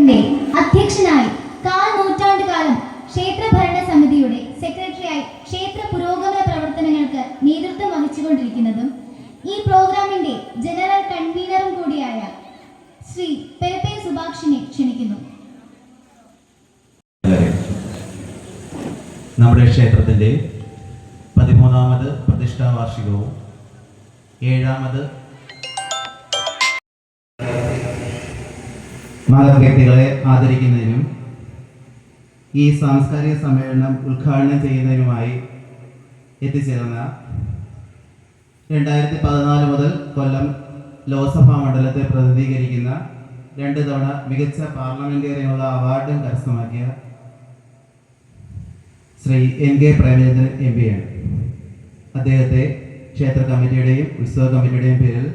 ക്ഷേത്രത്തിന്റെ അധ്യക്ഷനായി 1/4 നൂറ്റാണ്ട് കാലം ക്ഷേത്ര ഭരണ സമിതിയുടെ സെക്രട്ടറിയായി ക്ഷേത്ര പുരോഗമന പ്രവർത്തനങ്ങൾക്ക് നേതൃത്വം വഹിച്ചുകൊണ്ടിരിക്കുന്നതും ഈ പ്രോഗ്രാമിന്റെ ജനറൽ കൺവീനറും കൂടിയായ ശ്രീ പെരപ്പേ സുഭാഷിനെ ക്ഷണിക്കുന്നു. നമ്മുടെ ക്ഷേത്രത്തിന്റെ 13ാമത് പ്രതിഷ്ഠാ വാർഷികവും 7ാമത് മഹത്വ്യക്തികളെ ആദരിക്കുന്നതിനും ഈ സാംസ്കാരിക സമ്മേളനം ഉദ്ഘാടനം ചെയ്യുന്നതിനുമായി എത്തിച്ചേർന്ന 2014 മുതൽ കൊല്ലം ലോക്സഭാ മണ്ഡലത്തെ പ്രതിനിധീകരിക്കുന്ന 2 തവണ മികച്ച പാർലമെന്റേറിയനുള്ള അവാർഡും കരസ്ഥമാക്കിയ ശ്രീ NK പ്രേമചന്ദ്രൻ MP ആണ്. അദ്ദേഹത്തെ ക്ഷേത്ര കമ്മിറ്റിയുടെയും ഉത്സവ കമ്മിറ്റിയുടെയും പേരിൽ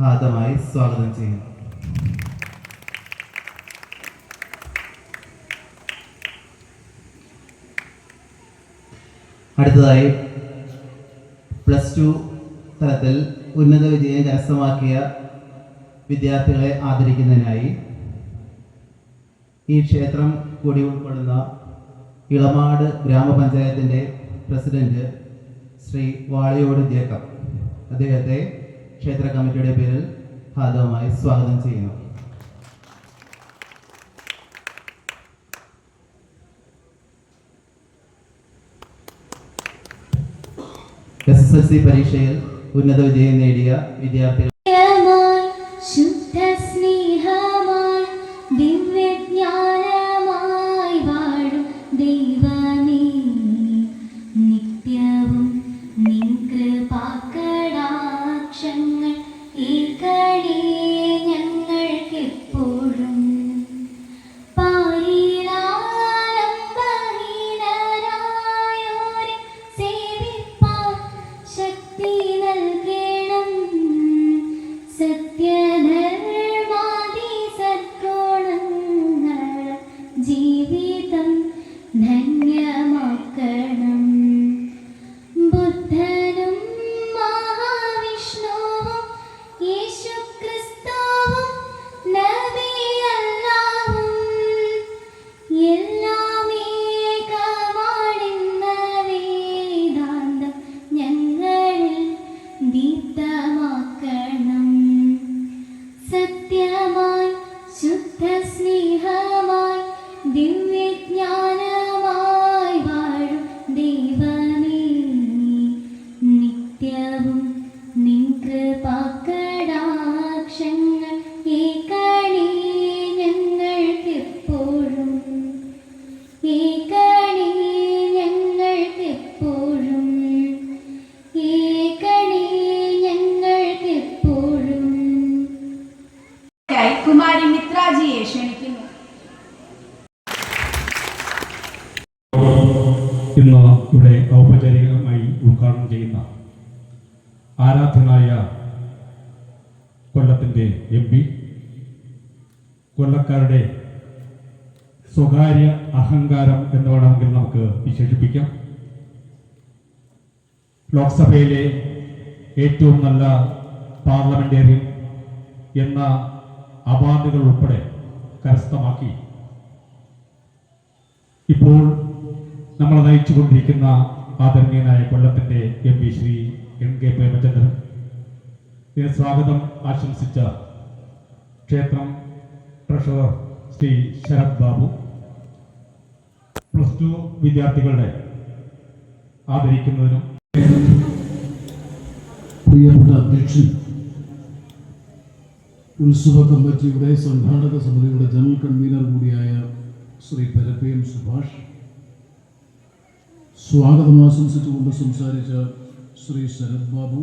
ഹാർദമായി സ്വാഗതം ചെയ്യുന്നു. അടുത്തതായി +2 തലത്തിൽ ഉന്നത വിജയം കരസ്ഥമാക്കിയ വിദ്യാർത്ഥികളെ ആദരിക്കുന്നതിനായി ഈ ക്ഷേത്രം കൂടി ഉൾക്കൊള്ളുന്ന ഇളമാട് ഗ്രാമപഞ്ചായത്തിൻ്റെ പ്രസിഡന്റ് ശ്രീ വാളിയോട് ജേക്കബ്, അദ്ദേഹത്തെ ക്ഷേത്ര കമ്മിറ്റിയുടെ പേരിൽ ഹാർദവമായി സ്വാഗതം ചെയ്യുന്നു. SSLC പരീക്ഷയിൽ ഉന്നത വിജയം നേടിയ വിദ്യാർത്ഥികൾ ഇന്ന് ഇവിടെ ഔപചാരികമായി ഉദ്ഘാടനം ചെയ്യുന്ന ആരാധ്യനായ കൊല്ലത്തിൻ്റെ MP, കൊല്ലക്കാരുടെ സ്വകാര്യ അഹങ്കാരം എന്ന് വേണമെങ്കിൽ നമുക്ക് വിശേഷിപ്പിക്കാം. ലോക്സഭയിലെ ഏറ്റവും നല്ല പാർലമെന്റേറിയൻ എന്ന അവാർഡുകൾ ഉൾപ്പെടെ കരസ്ഥമാക്കി ഇപ്പോൾ നമ്മൾ നയിച്ചുകൊണ്ടിരിക്കുന്ന ആദരണീയനായ കൊല്ലത്തിൻ്റെ MP ശ്രീ NK പ്രേമചന്ദ്രൻ, സ്വാഗതം ആശംസിച്ച ക്ഷേത്രം ട്രഷറർ ശ്രീ ശരത് ബാബു, +2 വിദ്യാർത്ഥികളുടെ ആദരിക്കുന്നതിനും പ്രിയപ്പെട്ട അധ്യക്ഷൻ, ഉത്സവ കമ്മിറ്റിയുടെ സംഘാടക സമിതിയുടെ ജനറൽ കൺവീനർ കൂടിയായ ശ്രീ പെരപ്പേ സുഭാഷ്, സ്വാഗതം ആശംസിച്ചുകൊണ്ട് സംസാരിച്ച ശ്രീ ശരത് ബാബു,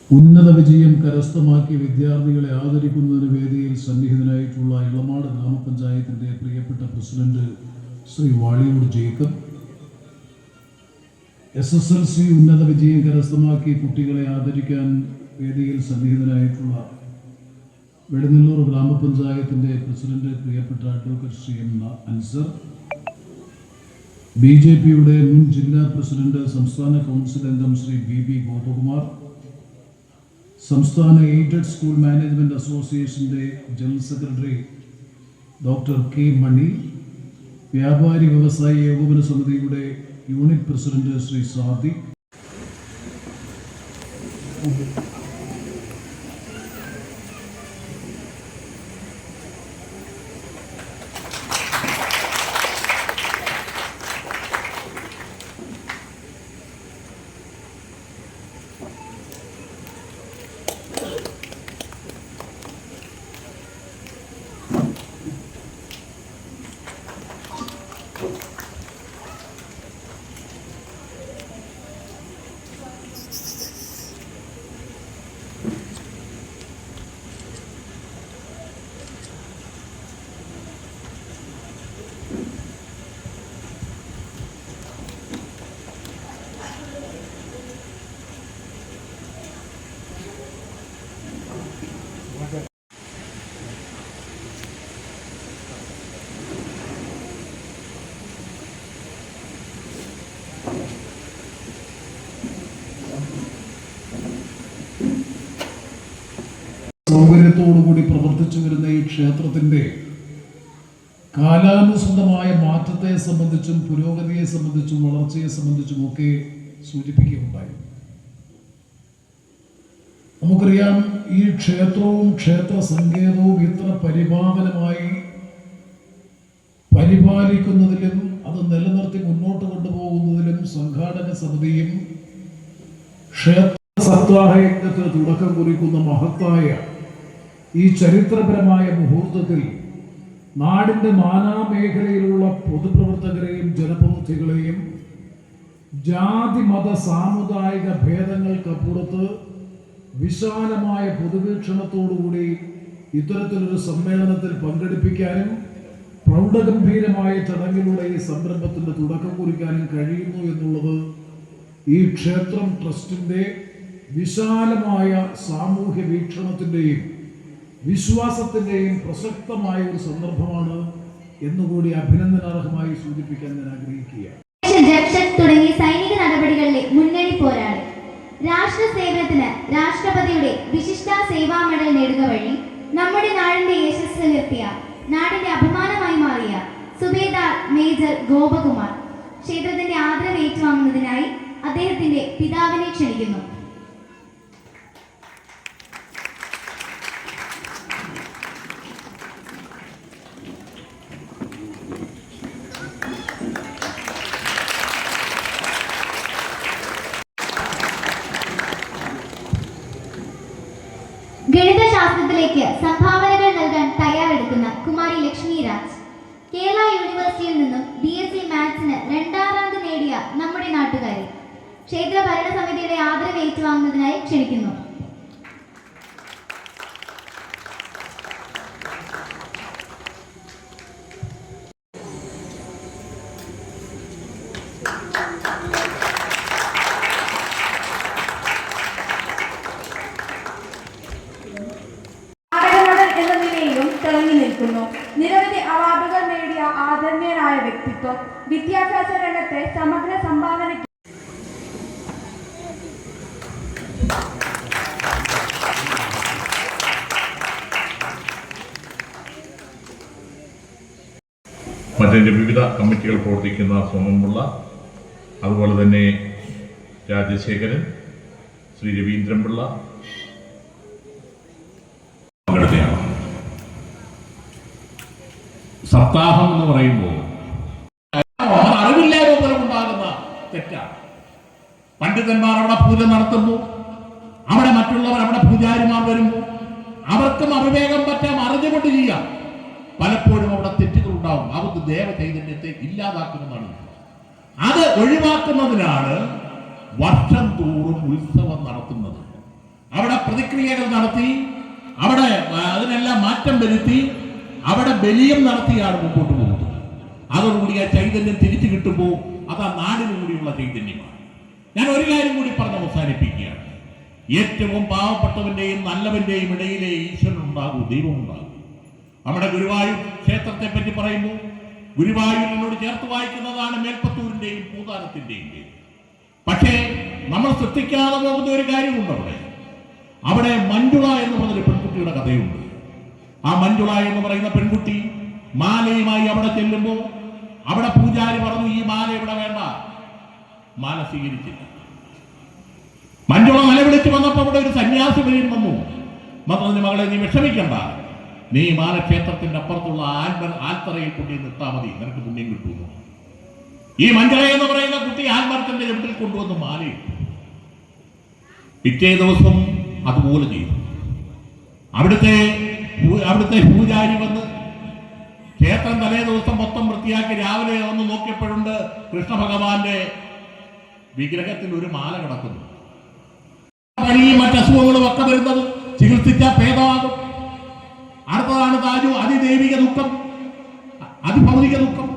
ഉന്നത വിജയം കരസ്ഥമാക്കിയ വിദ്യാർത്ഥികളെ ആദരിക്കുന്നതിന് വേദിയിൽ സന്നിഹിതനായിട്ടുള്ള ഇളമാട് ഗ്രാമപഞ്ചായത്തിൻ്റെ പ്രിയപ്പെട്ട president Shri Valiyode Jacob, SSLC ഉന്നത വിജയം കരസ്ഥമാക്കിയ കുട്ടികളെ ആദരിക്കാൻ വേദിയിൽ സന്നിഹിതനായിട്ടുള്ള വെടുന്നല്ലൂർ ഗ്രാമപഞ്ചായത്തിൻ്റെ പ്രസിഡന്റ് പ്രിയപ്പെട്ട അഡ്വക്കേറ്റ് ശ്രീ M. അൻസർ, BJPയുടെ മുൻ ജില്ലാ പ്രസിഡന്റ് സംസ്ഥാന കൗൺസിൽ അംഗം ശ്രീ BB ഗോപകുമാർ, സംസ്ഥാന എയ്ഡഡ് സ്കൂൾ മാനേജ്മെൻറ്റ് അസോസിയേഷൻ്റെ ജനറൽ സെക്രട്ടറി ഡോക്ടർ കെ മണി, വ്യാപാരി വ്യവസായി ഏകോപന സമിതിയുടെ യൂണിറ്റ് പ്രസിഡന്റ് ശ്രീ സാദിഖ്, സൗകര്യത്തോടുകൂടി പ്രവർത്തിച്ചു വരുന്ന ഈ ക്ഷേത്രത്തിൻ്റെ കാലാനുസൃതമായ മാറ്റത്തെ സംബന്ധിച്ചും പുരോഗതിയെ സംബന്ധിച്ചും വളർച്ചയെ സംബന്ധിച്ചുമൊക്കെ സൂചിപ്പിക്കുകയുണ്ടായി. നമുക്കറിയാം, ഈ ക്ഷേത്രവും ക്ഷേത്ര സങ്കേതവും ഇത്ര പരിപാവനമായി പരിപാലിക്കുന്നതിലും അത് നിലനിർത്തി മുന്നോട്ട് കൊണ്ടുപോകുന്നതിലും സംഘാടക സമിതിയും ക്ഷേത്ര സപ്താഹയജ്ഞത്തിന് തുടക്കം കുറിക്കുന്ന മഹത്തായ ഈ ചരിത്രപരമായ മുഹൂർത്തത്തിൽ നാടിൻ്റെ നാനാമേഖലയിലുള്ള പൊതുപ്രവർത്തകരെയും ജനപ്രതിനിധികളെയും ജാതി മത സാമുദായിക ഭേദങ്ങൾക്കപ്പുറത്ത് വിശാലമായ പൊതുവീക്ഷണത്തോടുകൂടി ഇത്തരത്തിലൊരു സമ്മേളനത്തിൽ പങ്കെടുപ്പിക്കാനും പ്രൗഢഗംഭീരമായ ചടങ്ങിലൂടെ ഈ സംരംഭത്തിൻ്റെ തുടക്കം കുറിക്കാനും കഴിയുന്നു എന്നുള്ളത് ഈ ക്ഷേത്രം ട്രസ്റ്റിൻ്റെ വിശാലമായ സാമൂഹ്യ വീക്ഷണത്തിൻ്റെയും വിശ്വാസത്തിൻ്റെയും പ്രസക്തമായ ഒരു സന്ദർഭമാണ് എന്നുകൂടി അഭിനന്ദനാർഹമായി സൂചിപ്പിക്കാൻ ഞാൻ ആഗ്രഹിക്കുകയാണ്. തുടങ്ങിയ സൈനിക നടപടികളിലെ മുന്നണി പോരാളി, രാഷ്ട്ര സേവനത്തിന് രാഷ്ട്രപതിയുടെ വിശിഷ്ട സേവാ മെഡൽ നേടുക വഴി നമ്മുടെ നാടിന്റെ യശസ് ഉയർത്തിയ, നാടിന്റെ അഭിമാനമായി മാറിയ സുബേദാർ മേജർ ഗോപകുമാർ ക്ഷേത്രത്തിന്റെ ആദരവ് ഏറ്റുവാങ്ങുന്നതിനായി അദ്ദേഹത്തിന്റെ പിതാവിനെ ക്ഷണിക്കുന്നു. ഗണിതശാസ്ത്രത്തിലേക്ക് സംഭാവനകൾ നൽകാൻ തയ്യാറെടുക്കുന്ന കുമാരി ലക്ഷ്മി രാജ്, കേരള യൂണിവേഴ്സിറ്റിയിൽ നിന്നും BSc മാത്സിന് 2ാം റാങ്ക് നേടിയ നമ്മുടെ നാട്ടുകാരി ക്ഷേത്ര ഭരണസമിതിയുടെ ആദരവ് ഏറ്റുവാങ്ങുന്നതിനായി ക്ഷണിക്കുന്നു. തിളങ്ങി നിൽക്കുന്നു. നിരവധി അവാർഡുകൾ നേടിയ ആദരണീയനായ വ്യക്തിത്വം, വിദ്യാഭ്യാസ രംഗത്തെ സമഗ്ര സംഭാവന മറ്റതിൻ്റെ വിവിധ കമ്മിറ്റികൾ പ്രവർത്തിക്കുന്ന സോമൻപിള്ള, അതുപോലെ തന്നെ രാജശേഖരൻ, ശ്രീ രവീന്ദ്രൻപിള്ള പങ്കെടുത്തതാണ്. സപ്താഹം എന്ന് പറയുമ്പോൾ അറിവില്ലായ്മ മൂലം ഉണ്ടാകുന്ന തെറ്റാണ്. പണ്ഡിതന്മാർ അവിടെ പൂജ നടത്തുമ്പോൾ, അവിടെ മറ്റുള്ളവർ അവിടെ പൂജാരിമാർ വരുമ്പോൾ അവർക്കും അവിവേകം പറ്റാം, അറിഞ്ഞുകൊണ്ട് ചെയ്യാം. പലപ്പോഴും അവിടെ തെറ്റുകൾ ഉണ്ടാവും. അവർക്ക് ദേവ ചൈതന്യത്തെ ഇല്ലാതാക്കുമെന്നാണ്. അത് ഒഴിവാക്കുന്നതിനാണ് വർഷം തോറും ഉത്സവം നടത്തുന്നത്. അവിടെ പ്രതിക്രിയകൾ നടത്തി, അവിടെ അതിനെല്ലാം മാറ്റം വരുത്തി, അവിടെ ബലിയം നടത്തിയാണ് മുമ്പോട്ട് പോകുന്നത്. അതോടുകൂടി ആ ചൈതന്യം തിരിച്ചു കിട്ടുമ്പോൾ അത് ആ നാടിനു കൂടിയുള്ള ചൈതന്യമാണ്. ഞാൻ ഒരു കാര്യം കൂടി പറഞ്ഞ് അവസാനിപ്പിക്കുകയാണ്. ഏറ്റവും പാവപ്പെട്ടവന്റെയും നല്ലവന്റെയും ഇടയിലെ ഈശ്വരൻ ഉണ്ടാകും, ദൈവം ഉണ്ടാകും. നമ്മുടെ ഗുരുവായൂർ ക്ഷേത്രത്തെ പറ്റി പറയുമ്പോൾ ഗുരുവായൂരിനോട് ചേർത്ത് വായിക്കുന്നതാണ് മേൽപ്പത്തൂരിന്റെയും പൂതാനത്തിന്റെയും പേര്. പക്ഷേ നമ്മൾ ശ്രദ്ധിക്കാതെ പോകുന്ന ഒരു കാര്യമുണ്ട്. അവിടെ അവിടെ മഞ്ജുള എന്ന് പറഞ്ഞൊരു പെൺകുട്ടിയുടെ കഥയുണ്ട്. ആ മഞ്ജുള എന്ന് പറയുന്ന പെൺകുട്ടി മാലയുമായി അവിടെ ചെല്ലുമ്പോൾ അവിടെ പൂജാരി പറഞ്ഞു, ഈ മാല ഇവിടെ വേണ്ട. മാല സ്വീകരിച്ചില്ല. മഞ്ജുള നിലവിളിച്ച് വന്നപ്പോൾ അവിടെ ഒരു സന്യാസി വരെയും വന്നു. മന്ത്രി, മകളെ നീ വിഷമിക്കണ്ട, നീ മാല ക്ഷേത്രത്തിന്റെ അപ്പുറത്തുള്ള ആൽത്തറയിൽ കുട്ടി നിർത്താ മതി, നിനക്ക് പുണ്യം കിട്ടുന്നു. ഈ മഞ്ജുള എന്ന് പറയുന്ന കുട്ടി ആൽമരത്തിന്റെ ചുവട്ടിൽ കൊണ്ടുവന്ന് മാലയിട്ടു. പിറ്റേ ദിവസം അതുപോലെ ചെയ്തു. അവിടുത്തെ പൂജാരി വന്ന് ക്ഷേത്രം തലേ ദിവസം മൊത്തം വൃത്തിയാക്കി രാവിലെ ഒന്ന് നോക്കിയപ്പോഴുണ്ട് കൃഷ്ണ ഭഗവാന്റെ വിഗ്രഹത്തിൽ ഒരു മാല കിടക്കുന്നു. പണിയും മറ്റസുഖങ്ങളും ഒക്കെ വരുന്നത് ചികിത്സിച്ച ഭേദമാകും. അടുത്തതാണ് താജു അതിദൈവിക ദുഃഖം, അതിഭൗതിക ദുഃഖം.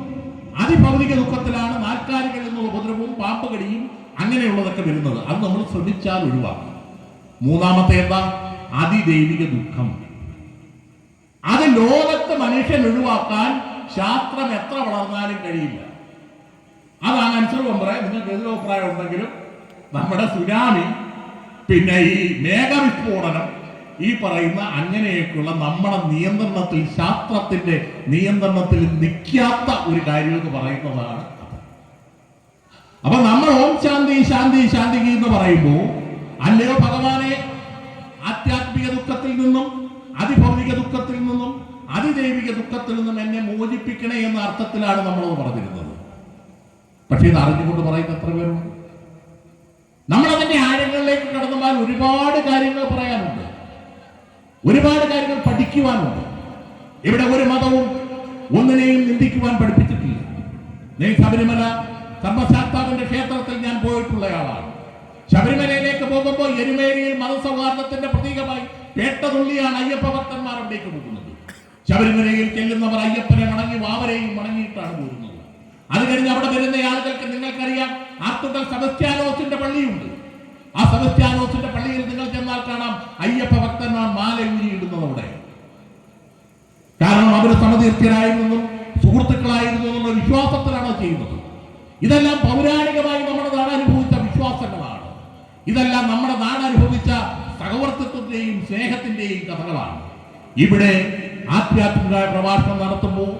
അതിഭൗതിക ദുഃഖത്തിലാണ് നാൽക്കാലികൾ എന്നുള്ള ഉപദ്രവവും പാമ്പ് കടിയും അങ്ങനെയുള്ളതൊക്കെ വരുന്നത്. അത് നമ്മൾ ശ്രമിച്ചാൽ ഒഴിവാക്കാം. മൂന്നാമത്തെ എന്താ? അതിദൈവിക ദുഃഖം. അത് ലോകത്ത് മനുഷ്യൻ ഒഴിവാക്കാൻ ശാസ്ത്രം എത്ര വളർന്നാലും കഴിയില്ല. അതാണ് അനുസരിച്ച് പറയാം. നിങ്ങൾക്ക് എതിരഭിപ്രായം ഉണ്ടെങ്കിലും നമ്മുടെ സുനാമി, പിന്നെ ഈ മേഘവിസ്ഫോടനം, ഈ പറയുന്ന അങ്ങനെയൊക്കെയുള്ള നമ്മുടെ നിയന്ത്രണത്തിൽ, ശാസ്ത്രത്തിന്റെ നിയന്ത്രണത്തിൽ നിൽക്കാത്ത ഒരു കാര്യം എന്ന് പറയുന്നതാണ്. അപ്പൊ നമ്മൾ ഓം ശാന്തി ശാന്തി ശാന്തി എന്ന് പറയുമ്പോൾ, അല്ലയോ ഭഗവാനെ, ആധ്യാത്മിക ദുഃഖത്തിൽ നിന്നും അതിഭൗതിക ദുഃഖത്തിൽ നിന്നും അതിദൈവിക ദുഃഖത്തിൽ നിന്നും എന്നെ മോചിപ്പിക്കണേ എന്ന അർത്ഥത്തിലാണ് നമ്മളത് പറഞ്ഞിരുന്നത്. പക്ഷെ ഇത് അറിഞ്ഞുകൊണ്ട് പറയുന്ന എത്ര പേരുണ്ട്? നമ്മളതിന്റെ ആഴങ്ങളിലേക്ക് കടന്നാൽ ഒരുപാട് കാര്യങ്ങൾ പറയാനുണ്ട്, ഒരുപാട് കാര്യങ്ങൾ പഠിക്കുവാനുണ്ട്. ഇവിടെ ഒരു മതവും ഒന്നിനെയും നിന്ദിക്കുവാൻ പഠിപ്പിച്ചിട്ടില്ല. നീ ശബരിമല ധർമ്മശാസ്താവിന്റെ ക്ഷേത്രത്തിൽ ഞാൻ പോയിട്ടുള്ളയാളാണ്. ശബരിമലയിലേക്ക് പോകുമ്പോൾ എരുമേലിയിൽ മതസൗഹാർദ്ദത്തിന്റെ പ്രതീകമായി പേട്ടതുള്ളിയാണ് അയ്യപ്പ ഭക്തന്മാർ അവിടേക്ക് പോകുന്നത്. ശബരിമലയിൽ ചെല്ലുന്നവർ അയ്യപ്പനെ മടങ്ങി വാവരെയും മടങ്ങിയിട്ടാണ് പോരുന്നത്. അത് കഴിഞ്ഞ് അവിടെ വരുന്ന ആളുകൾക്ക് നിങ്ങൾക്കറിയാം, ആർത്തുങ്കൽ സെബസ്ത്യാനോസിന്റെ പള്ളിയുണ്ട്. ആ സെബസ്ത്യാനോസിന്റെ പള്ളിയിൽ നിങ്ങൾ ചെന്നാൽ കാണാം അയ്യപ്പ ഭക്തന്മാർ മാല ഊരിയിടുന്നത് അവിടെ. കാരണം അവർ സമതീർത്ഥ്യരായിരുന്നെന്നും സുഹൃത്തുക്കളായിരുന്നു എന്നുള്ള വിശ്വാസത്തിലാണ് ചെയ്യുന്നത്. ഇതെല്ലാം പൗരാണികമായി നമ്മുടെ നാട് അനുഭവിച്ച വിശ്വാസങ്ങളാണ്. ഇതെല്ലാം നമ്മുടെ നാട് അനുഭവിച്ച സഹവർത്തിത്വത്തിന്റെയും സ്നേഹത്തിന്റെയും കഥകളാണ്. ഇവിടെ ആധ്യാത്മികമായ പ്രഭാഷണം നടത്തുമ്പോൾ,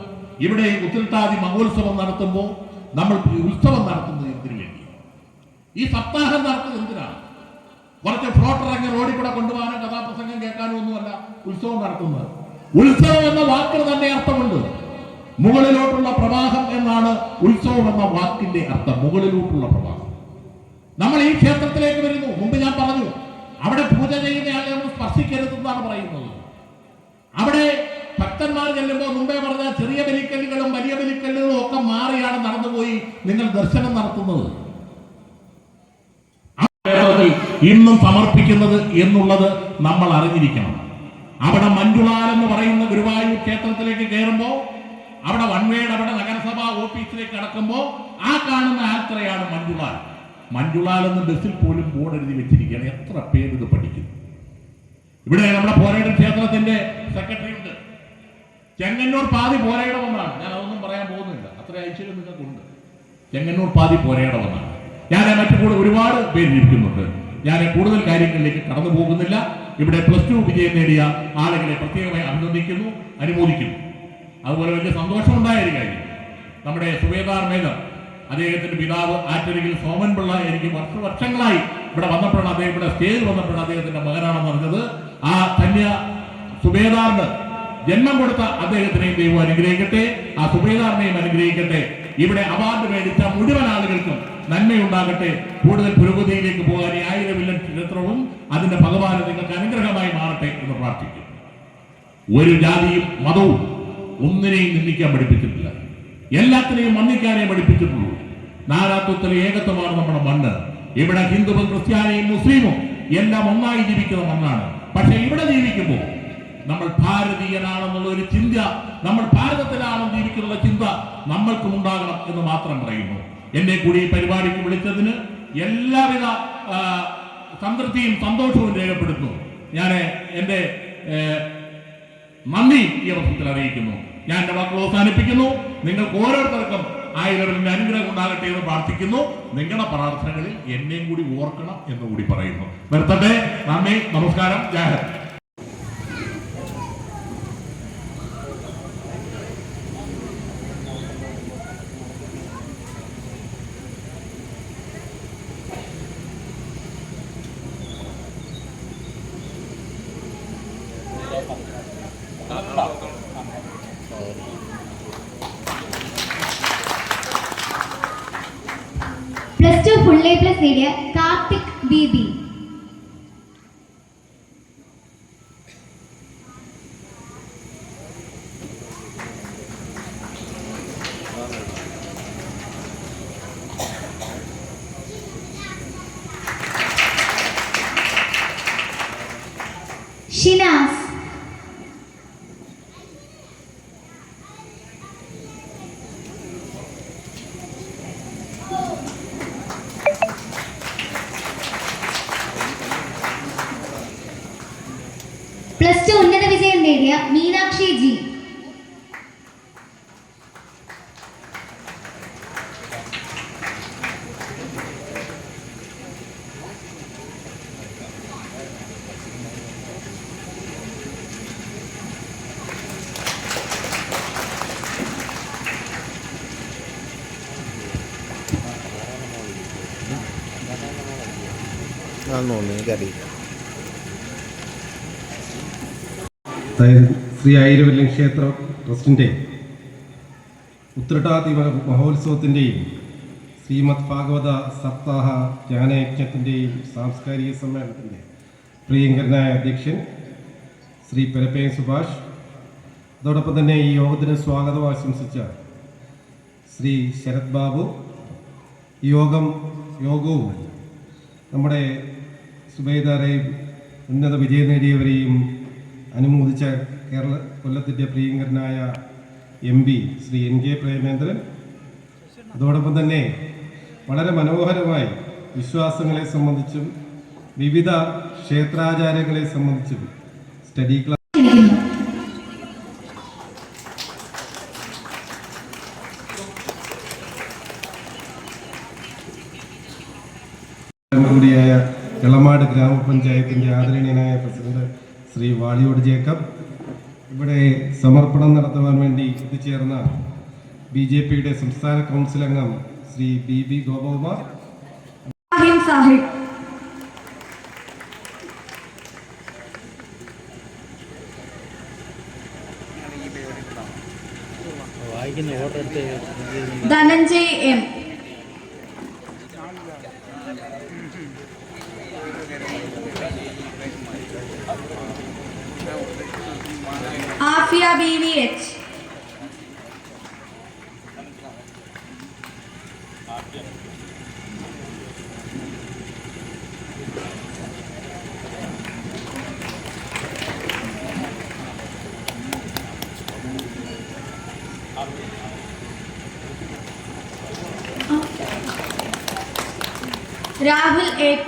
ഇവിടെ ഉത്തിൽത്താതി മഹോത്സവം നടത്തുമ്പോൾ നമ്മൾ ഉത്സവം നടത്തുന്നത് എന്തിനു വേണ്ടി? ഈ സപ്താഹം നടത്തുന്നത് എന്തിനാണ്? കുറച്ച് ഫ്ലോട്ടർ അങ്ങ് റോഡിൽ കൂടെ കൊണ്ടുപോകാനും കഥാപ്രസംഗം കേൾക്കാനും ഒന്നുമല്ല ഉത്സവം നടത്തുന്നത്. ഉത്സവം എന്ന വാക്കിന് തന്നെ അർത്ഥമുണ്ട്. മുകളിലോട്ടുള്ള പ്രവാഹം എന്നാണ് ഉത്സവം എന്ന വാക്കിന്റെ അർത്ഥം. മുകളിലോട്ടുള്ള പ്രവാഹം. നമ്മൾ ഈ ക്ഷേത്രത്തിലേക്ക് വരുന്നു. മുമ്പ് ഞാൻ പറഞ്ഞു, അവിടെ പൂജ ചെയ്യുന്ന ആളുകൾ സ്പർശിക്കരുതെന്നാണ് പറയുന്നത്. അവിടെ ഭക്തന്മാർ ചെല്ലുമ്പോൾ മുമ്പേ പറഞ്ഞ ചെറിയ ബലിക്കല്ലുകളും വലിയ ബലിക്കല്ലുകളും ഒക്കെ മാറിയാണ് നടന്നുപോയി നിങ്ങൾ ദർശനം നടത്തുന്നത്. ക്ഷേത്രത്തിൽ ഇന്നും സമർപ്പിക്കുന്നത് എന്നുള്ളത് നമ്മൾ അറിഞ്ഞിരിക്കണം. അവിടെ മഞ്ജുളാൽ എന്ന് പറയുന്ന ഗുരുവായൂർ ക്ഷേത്രത്തിലേക്ക് കയറുമ്പോൾ, അവിടെ വൺവേഡ്, അവിടെ നഗരസഭാ ഓഫീസിലേക്ക് കടക്കുമ്പോൾ ആ കാണുന്ന ആൽത്തറയാണ് മഞ്ജുളാൽ. മഞ്ജുളാൽ എന്ന് ബസ്സിൽ പോലും ബോർഡ് എഴുതി വെച്ചിരിക്കുകയാണ്. എത്ര പേര് ഇത് പഠിക്കും? ഇവിടെ നമ്മുടെ പോരയുടെ ക്ഷേത്രത്തിന്റെ സെക്രട്ടറി ഉണ്ട്. ചെങ്ങന്നൂർ പാതി പോരയിടമെന്നാണ്. ഞാൻ അതൊന്നും പറയാൻ പോകുന്നില്ല, അത്ര ഐശ്വര്യം നിങ്ങൾക്കുണ്ട്. ചെങ്ങന്നൂർ പാതി പോരയിടമെന്നാണ്. ഞാൻ മറ്റു കൂടെ ഒരുപാട് പേര് ഇരിക്കുന്നുണ്ട്. ഞാൻ കൂടുതൽ കാര്യങ്ങളിലേക്ക് കടന്നു പോകുന്നില്ല. ഇവിടെ +2 വിജയം നേടിയ ആളുകളെ പ്രത്യേകമായി അഭിനന്ദിക്കുന്നു, അനുമോദിക്കുന്നു. അതുപോലെ വലിയ സന്തോഷമുണ്ടായ ഒരു കാര്യം, നമ്മുടെ സുബേദാർ മേജർ, അദ്ദേഹത്തിന്റെ പിതാവ് ആറ്റരികിൽ സോമൻ പിള്ള, എനിക്ക് വർഷങ്ങളായി ഇവിടെ വന്നപ്പോഴാണ്, അദ്ദേഹം ഇവിടെ സ്റ്റേജിൽ വന്നപ്പോഴാണ് അദ്ദേഹത്തിന്റെ മകനാണെന്ന് പറഞ്ഞത്. ആ ധന്യ സുബേദാറിന് ജന്മം കൊടുത്ത അദ്ദേഹത്തിനെയും ദൈവം അനുഗ്രഹിക്കട്ടെ, ആ സുബേദാറിനെയും അനുഗ്രഹിക്കട്ടെ. ഇവിടെ അവാർഡ് മേടിച്ച മുഴുവൻ ആളുകൾക്കും നന്മയുണ്ടാകട്ടെ. കൂടുതൽ പുരോഗതിയിലേക്ക് പോകാൻ ഈ 1000 വില്ലൻ ക്ഷേത്രവും അതിന്റെ ഭഗവാന് നിങ്ങൾക്ക് അനുഗ്രഹമായി മാറട്ടെ എന്ന് പ്രാർത്ഥിക്കും. ഒരു ജാതിയും മതവും ഒന്നിനെയും നിന്ദിക്കാൻ പഠിപ്പിച്ചിട്ടില്ല, എല്ലാത്തിനെയും മന്ദിക്കാനേ പഠിപ്പിച്ചിട്ടുള്ളൂ. നാനാത്വത്തിലെ ഏകത്വമാണ് നമ്മുടെ മണ്ണ്. ഇവിടെ ഹിന്ദുവും ക്രിസ്ത്യാനിയും മുസ്ലിമും എല്ലാം ഒന്നായി ജീവിക്കുന്ന മണ്ണാണ്. പക്ഷെ ഇവിടെ ജീവിക്കുമ്പോൾ നമ്മൾ ഭാരതീയനാണെന്നുള്ള ഒരു ചിന്ത, നമ്മൾ ഭാരതത്തിലാണെന്ന് ജീവിക്കുന്ന ചിന്ത നമ്മൾക്കും ഉണ്ടാകണം എന്ന് മാത്രം പറയുന്നു. എന്നെ കൂടി ഈ പരിപാടിക്ക് വിളിച്ചതിന് എല്ലാവിധ സംതൃപ്തിയും സന്തോഷവും രേഖപ്പെടുത്തുന്നു. ഞാൻ എൻ്റെ നന്ദി ഈ അവസരത്തിൽ അറിയിക്കുന്നു. ഞാൻ എൻ്റെ വാക്കുകൾ അവസാനിപ്പിക്കുന്നു. നിങ്ങൾക്ക് ഓരോരുത്തർക്കും ആ ലെവലിന്റെ അനുഗ്രഹം ഉണ്ടാകട്ടെ എന്ന് പ്രാർത്ഥിക്കുന്നു. നിങ്ങളുടെ പ്രാർത്ഥനകളിൽ എന്നെയും കൂടി ഓർക്കണം എന്ന് കൂടി പറയുന്നു. നിർത്തട്ടെ. നന്ദി, നമസ്കാരം, ജയ് ഹിന്ദ്. +2 ഫുൾ A+ നേടിയ കാർത്തിക് BB. ഷിനാസ്. +2 ഉന്നത വിജയം നേടിയ മീനാക്ഷി G. ശ്രീ ആയിരവല്ലം ക്ഷേത്ര ട്രസ്റ്റിൻ്റെ ഉത്രട്ടാതി മഹോത്സവത്തിൻ്റെയും ശ്രീമദ് ഭാഗവത സപ്താഹ ജ്ഞാനയജ്ഞത്തിൻ്റെയും സാംസ്കാരിക സമ്മേളനത്തിൻ്റെ പ്രിയങ്കരനായ അധ്യക്ഷൻ ശ്രീ പെരപ്പേൻ സുഭാഷ്, അതോടൊപ്പം തന്നെ ഈ യോഗത്തിന് സ്വാഗതം ആശംസിച്ച ശ്രീ ശരത് ബാബു, യോഗവും നമ്മുടെ സുബൈദാരെയും ഉന്നത വിജയം നേടിയവരെയും അനുമോദിച്ച കൊല്ലത്തിൻ്റെ പ്രിയങ്കരനായ MP ശ്രീ NK പ്രേമേന്ദ്രൻ, അതോടൊപ്പം തന്നെ വളരെ മനോഹരമായി വിശ്വാസങ്ങളെ സംബന്ധിച്ചും വിവിധ ക്ഷേത്രാചാരങ്ങളെ സംബന്ധിച്ചും സ്റ്റഡി ക്ലാസ് കൂടിയായ എളമാട് ഗ്രാമപഞ്ചായത്തിൻ്റെ ആദരണീയനായ പ്രസിഡന്റ് ശ്രീ വാളിയോട് ജേക്കബ്, ഇവിടെ സമർപ്പണം നടത്തുവാൻ വേണ്ടി എത്തിച്ചേർന്ന BJPയുടെ സംസ്ഥാന കൗൺസിൽ അംഗം Shri BB Gopakumar Sahib, Dhananjay M, Afiya BVH, Rahul AP,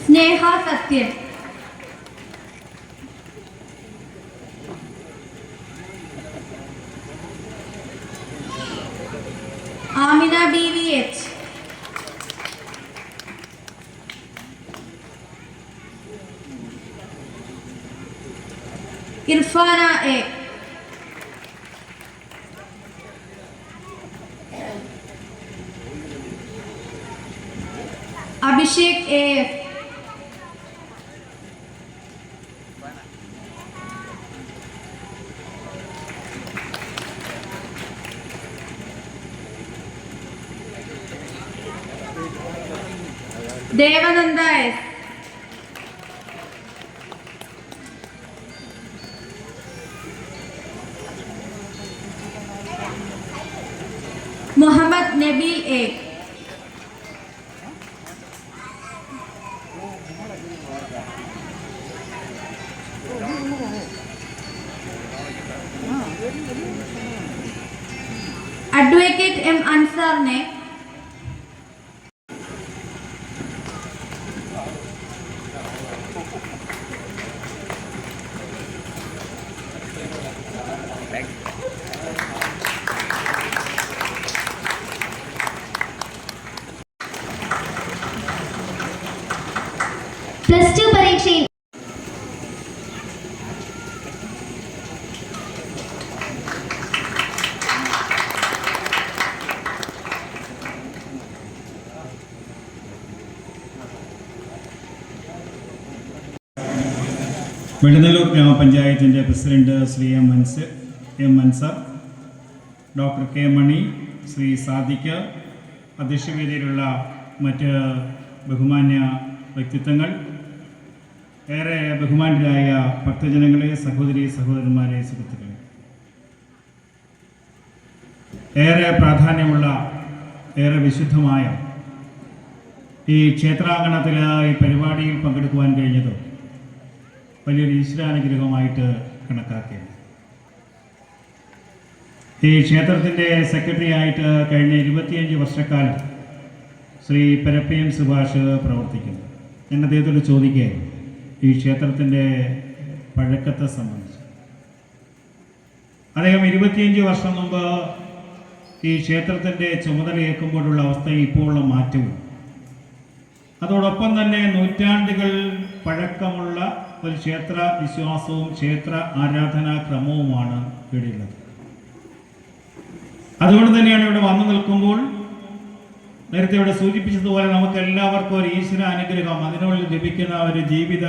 Sneha Sathyan, Amina BVH, Irfana A, Abhishek AF, Devananda S, Muhammad Nabeel A, advocate M അൻസാറിനെ വെളുന്നല്ലൂർ ഗ്രാമപഞ്ചായത്തിൻ്റെ president Shri M Ansar, doctor K Mani, Shri Sadiq, അധ്യക്ഷവേദിയിലുള്ള മറ്റ് ബഹുമാന്യ വ്യക്തിത്വങ്ങൾ, ഏറെ ബഹുമാന്യരായ ഭക്തജനങ്ങളെ, സഹോദരി സഹോദരന്മാരെ, സുഹൃത്തുക്കളെ, ഏറെ പ്രാധാന്യമുള്ള, ഏറെ വിശുദ്ധമായ ഈ ക്ഷേത്രാങ്കണത്തിൽ ഈ പരിപാടിയിൽ പങ്കെടുക്കുവാൻ കഴിഞ്ഞത് വലിയൊരു ഈശ്വരാനുഗ്രഹമായിട്ട് കണക്കാക്കിയത്. ഈ ക്ഷേത്രത്തിൻ്റെ സെക്രട്ടറി ആയിട്ട് കഴിഞ്ഞ 25 വർഷക്കാലം ശ്രീ പരപ്പയം സുഭാഷ് പ്രവർത്തിക്കുന്നു. ഞാൻ അദ്ദേഹത്തോട് ചോദിക്കുകയായിരുന്നു ഈ ക്ഷേത്രത്തിൻ്റെ പഴക്കത്തെ സംബന്ധിച്ച്. അദ്ദേഹം 25 വർഷം മുമ്പ് ഈ ക്ഷേത്രത്തിൻ്റെ ചുമതലയേൽക്കുമ്പോഴുള്ള അവസ്ഥയും ഇപ്പോഴുള്ള മാറ്റവും, അതോടൊപ്പം തന്നെ നൂറ്റാണ്ടുകൾ പഴക്കമുള്ള ഒരു ക്ഷേത്ര വിശ്വാസവും ക്ഷേത്ര ആരാധനാക്രമവുമാണ് ഇവിടെയുള്ളത്. അതുകൊണ്ട് തന്നെയാണ് ഇവിടെ വന്നു നിൽക്കുമ്പോൾ നേരത്തെ ഇവിടെ സൂചിപ്പിച്ചതുപോലെ നമുക്ക് എല്ലാവർക്കും ഒരു ഈശ്വര അനുഗ്രഹം, അതിനുള്ളിൽ ലഭിക്കുന്ന ഒരു ജീവിത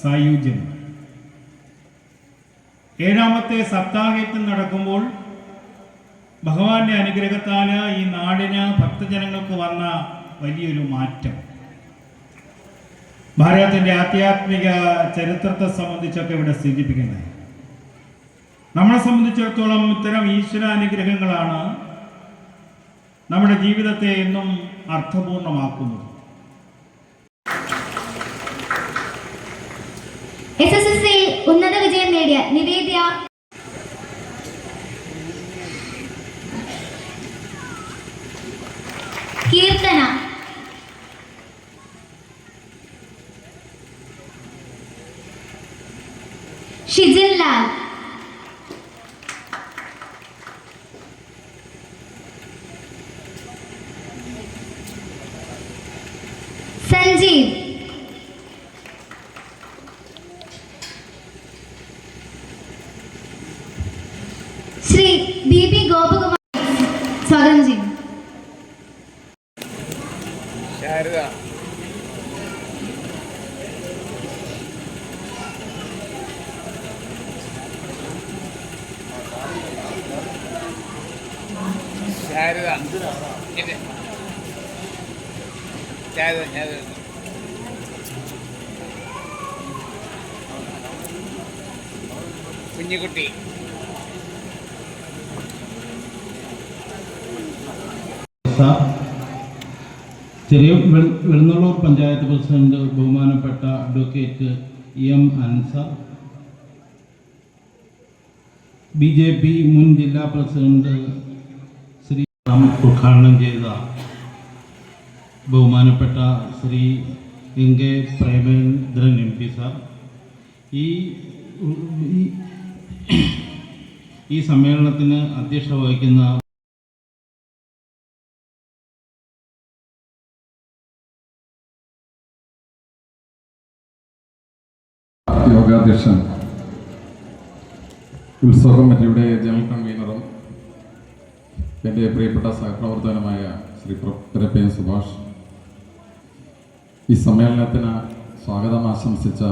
സായുജ്യം. 7ാമത്തെ സപ്താഹത്തിൽ നടക്കുമ്പോൾ ഭഗവാന്റെ അനുഗ്രഹത്താൽ ഈ നാടിന്, ഭക്തജനങ്ങൾക്ക് വന്ന വലിയൊരു മാറ്റം, ഭാരതത്തിൻ്റെ ആധ്യാത്മിക ചരിത്രത്തെ സംബന്ധിച്ചൊക്കെ ഇവിടെ സൂചിപ്പിക്കുന്നത്. നമ്മളെ സംബന്ധിച്ചിടത്തോളം ഇത്തരം ഈശ്വരാനുഗ്രഹങ്ങളാണ് നമ്മുടെ ജീവിതത്തെ എന്നും അർത്ഥപൂർണമാക്കുന്നത്. SSLC ഉന്നത വിജയം നേടിയ നിവേദ്യ കീർത്തന, ഷിജിൻ ലാൽ, സഞ്ജീവ്, ശ്രീ BB ഗോപകുമാർ സ്വാഗതം ചെയ്യുന്നു. കുഞ്ഞിക്കുട്ടി, വെളുന്നള്ളൂർ പഞ്ചായത്ത് പ്രസിഡന്റ് ബഹുമാനപ്പെട്ട അഡ്വക്കേറ്റ് എം അൻസർ, BJP മുൻ ജില്ലാ പ്രസിഡന്റ് ശ്രീ ഉദ്ഘാടനം ചെയ്ത ബഹുമാനപ്പെട്ട Shri NK Premendran MP sir, ഈ സമ്മേളനത്തിന് അധ്യക്ഷത വഹിക്കുന്ന യോഗാധ്യക്ഷൻ, ഉത്സവ കമ്മിറ്റിയുടെ ജനറൽ കൺവീനറും എൻ്റെ പ്രിയപ്പെട്ട സഹപ്രവർത്തകനുമായ ശ്രീ പരപ്പയം സുഭാഷ്, ഈ സമ്മേളനത്തിന് സ്വാഗതം ആശംസിച്ച